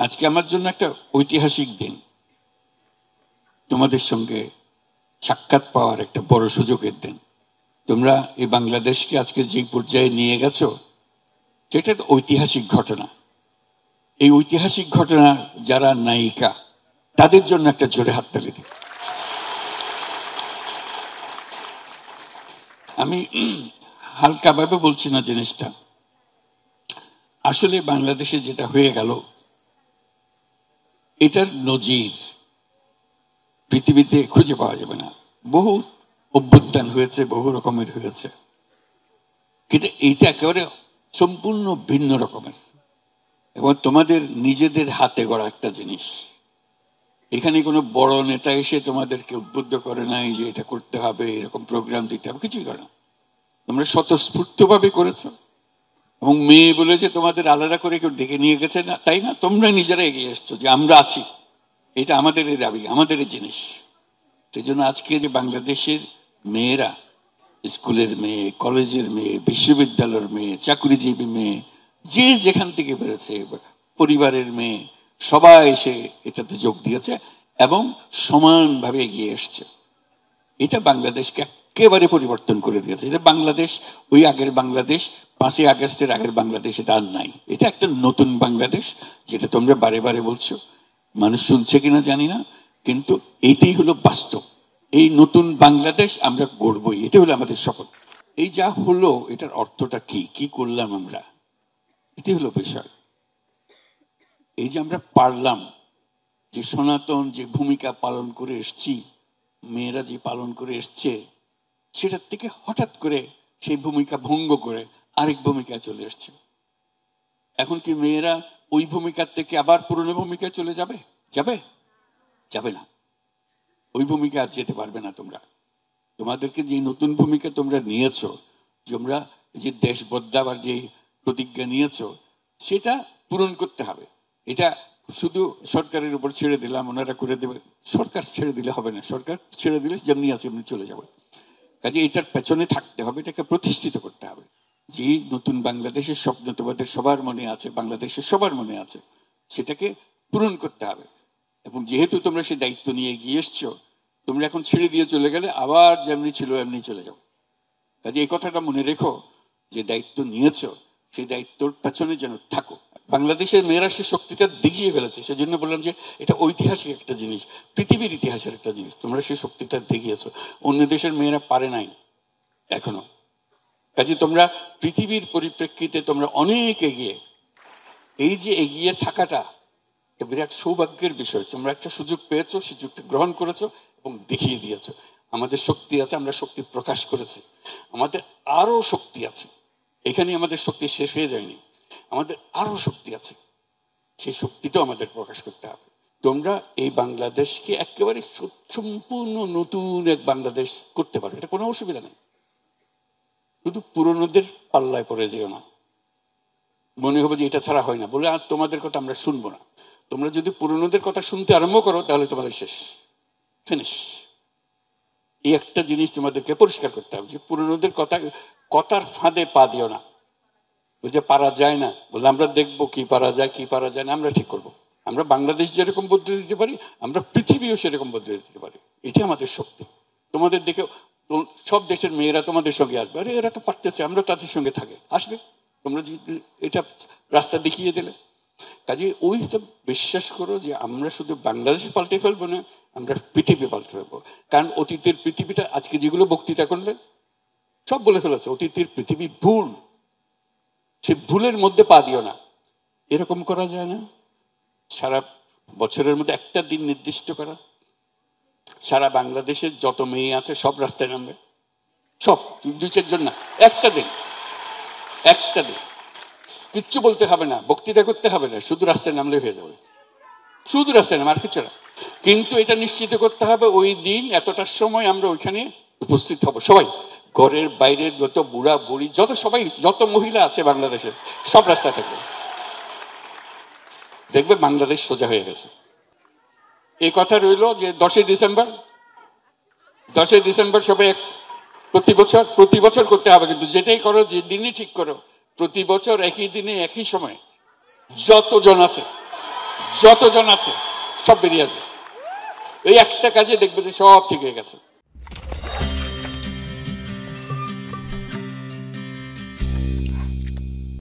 আজকে আমার জন্য একটা ঐতিহাসিক দিন, তোমাদের সঙ্গে সাক্ষাৎ পাওয়ার একটা বড় সুযোগের দিন। তোমরা এই বাংলাদেশকে আজকে যে পর্যায়ে নিয়ে গেছো সেটা ঐতিহাসিক ঘটনা। এই ঐতিহাসিক ঘটনা যারা নায়িকা তাদের জন্য একটা জোরে হাততালি দিই। আমি হালকাভাবে বলছি না জিনিসটা, আসলে বাংলাদেশে যেটা হয়ে গেল এটার নজির পৃথিবীতে খুঁজে পাওয়া যাবে না। বহু অভ্যুত্থান হয়েছে, বহু রকমের হয়েছে, কিন্তু এইটা একেবারে সম্পূর্ণ ভিন্ন রকমের এবং তোমাদের নিজেদের হাতে গড়া একটা জিনিস। এখানে কোনো বড় নেতা এসে তোমাদেরকে উদ্বুদ্ধ করে নাই যে এটা করতে হবে, এরকম প্রোগ্রাম দিতে হবে, কিছুই করে না। তোমরা স্বতঃস্ফূর্তভাবে করেছো এবং মেয়ে বলে যে তোমাদের আলাদা করে কেউ ডেকে নিয়ে গেছে না তাই না, তোমরা নিজেরা এগিয়ে এসছো যে আমরা আছি, এটা আমাদের দাবি, আমাদের জিনিস। সেই জন্য আজকে যে বাংলাদেশের মেয়েরা, স্কুলের মেয়ে, কলেজের মেয়ে, বিশ্ববিদ্যালয়ের মেয়ে, চাকরিজীবী মেয়ে, যে যেখান থেকে বেরোছে, পরিবারের মেয়ে, সবাই এসে এটাতে যোগ দিয়েছে এবং সমানভাবে এগিয়ে এসছে। এটা বাংলাদেশকে একেবারে পরিবর্তন করে দিয়েছে। এটা বাংলাদেশ ওই আগের বাংলাদেশ, 5ই আগস্টের আগের বাংলাদেশ এটা আর নাই। এটা একটা নতুন বাংলাদেশ, যেটা তোমরা বারে বারে বলছো, মানুষ শুনছে কিনা জানি না, কিন্তু এইটাই হলো বাস্তব। এই নতুন বাংলাদেশ আমরা গড়বই, এটা হলো আমাদের শপথ। এই যা হলো এটার অর্থটা কি, কি করলাম আমরা, এটাই হলো বিষয়। এই যে আমরা পারলাম, যে সনাতন যে ভূমিকা পালন করে এসছি, মেয়েরা যে পালন করে এসছে, সেটার থেকে হঠাৎ করে সেই ভূমিকা ভঙ্গ করে আরেক ভূমিকায় চলে এসছে। এখন কি মেয়েরা ওই ভূমিকার থেকে আবার পুরনো ভূমিকায় চলে যাবে? যাবে? যাবে না। ওই ভূমিকা আর যেতে পারবে না। তোমরা তোমাদেরকে যে নতুন ভূমিকা তোমরা নিয়েছো, তোমরা যে দেশ বদলাবার যে প্রতিজ্ঞা নিয়েছো, সেটা পূরণ করতে হবে। এটা শুধু সরকারের উপর ছেড়ে দিলাম, ওনারা করে দেবে, সরকার ছেড়ে দিলে হবে না। সরকার ছেড়ে দিলে যেমনি আছে এমনি চলে যাবে। কাজে এটার পেছনে থাকতে হবে, এটাকে প্রতিষ্ঠিত করতে হবে। যে নতুন বাংলাদেশের স্বপ্ন তোমাদের সবার মনে আছে, বাংলাদেশের সবার মনে আছে, সেটাকে পূরণ করতে হবে। এবং যেহেতু তোমরা সেই দায়িত্ব নিয়ে এগিয়ে এসছো, তোমরা এখন ছেড়ে দিয়ে চলে গেলে আবার যেমনি ছিল এমনি চলে যাও। কাজে এই কথাটা মনে রেখো, যে দায়িত্ব নিয়েছো সেই দায়িত্বর পেছনে যেন থাকো। বাংলাদেশের মেয়েরা সে শক্তিটা দেখিয়ে ফেলেছে, সেজন্য বললাম যে এটা ঐতিহাসিক একটা জিনিস, পৃথিবীর ইতিহাসের একটা জিনিস। তোমরা সেই শক্তিটা দেখিয়েছো, অন্য দেশের মেয়েরা পারে নাই এখনো। কাজে তোমরা পৃথিবীর পরিপ্রেক্ষিতে তোমরা অনেক এগিয়ে। এই যে এগিয়ে থাকাটা বিরাট সৌভাগ্যের বিষয়। তোমরা একটা সুযোগ পেয়েছো, সুযোগটা গ্রহণ করেছো এবং দেখিয়ে দিয়েছো আমাদের শক্তি আছে, আমরা শক্তি প্রকাশ করেছি। আমাদের আরো শক্তি আছে, এখানে আমাদের শক্তি শেষ হয়ে যায়নি, আমাদের আরো শক্তি আছে, সেই শক্তিটাও আমাদের প্রকাশ করতে হবে। তোমরা এই বাংলাদেশকে একেবারে সম্পূর্ণ নতুন এক বাংলাদেশ করতে পারো, এটা কোনো অসুবিধা নেই। শুধু পুরনোদের পাল্লায় পড়ে যেও না, মনে হবে যে এটা ছাড়া হয় না বলে আর তোমাদের কথা আমরা শুনবো না। তোমরা যদি পুরনোদের কথা শুনতে আরম্ভ করো তাহলে তোমাদের শেষ, ফিনিশ। এই একটা জিনিস তোমাদেরকে পরিষ্কার করতে হবে, যে পুরনোদের কথার ফাঁদে পা দিও না। বুঝে পারা যায় না বলে আমরা দেখবো কি পারা যায়, কি পারা যায় না আমরা ঠিক করবো। আমরা বাংলাদেশ যেরকম বদলে দিতে পারি, আমরা পৃথিবীও সেরকম বদলে দিতে পারি। এটি আমাদের শক্তি। তোমাদের দেখে সব দেশের মেয়েরা তোমাদের সঙ্গে আসবে, আরে এরা তো পারতেছে, আমরা তাদের সঙ্গে থাকে, আসবে। তোমরা এটা রাস্তা দেখিয়ে দিলে। কাজে ওই সব বিশ্বাস করো যে আমরা শুধু বাংলাদেশ পাল্টে ফেলবো না, আমরা পৃথিবী পাল্টে ফেলবো। কারণ অতীতের পৃথিবীটা, আজকে যেগুলো বক্তৃতা করলে সব বলে ফেলেছে, অতীতের পৃথিবী ভুল। সে ভুলের মধ্যে পা দিও না। এরকম করা যায় না সারা বছরের মধ্যে একটা দিন নির্দিষ্ট করা, সারা বাংলাদেশের যত মেয়ে আছে সব রাস্তায় নামবে, সব 2-4 জন না, একটা দিন, একটা দিন। কিচ্ছু বলতে হবে না, বক্তৃতা করতে হবে না, শুধু রাস্তায় নামলে হয়ে যাবে। শুধু রাস্তায় নাম, আর কিছু না। কিন্তু এটা নিশ্চিত করতে হবে ওই দিন এতটার সময় আমরা ওইখানে উপস্থিত হব সবাই, ঘরের বাইরের যত বুড়া বুড়ি, যত সবাই, যত মহিলা আছে বাংলাদেশের, সব রাস্তা থাকবে। দেখবে বাংলাদেশ সোজা হয়ে গেছে। এই কথা রইল যে 10ই ডিসেম্বর সবাই প্রতি বছর করতে হবে। কিন্তু যেটাই করো, যে দিনই ঠিক করো, প্রতি বছর একই দিনে একই সময় যতজন আছে যতজন আছে সব বেরিয়ে আসবে। এই একটা কাজে দেখবে যে সব ঠিক হয়ে গেছে।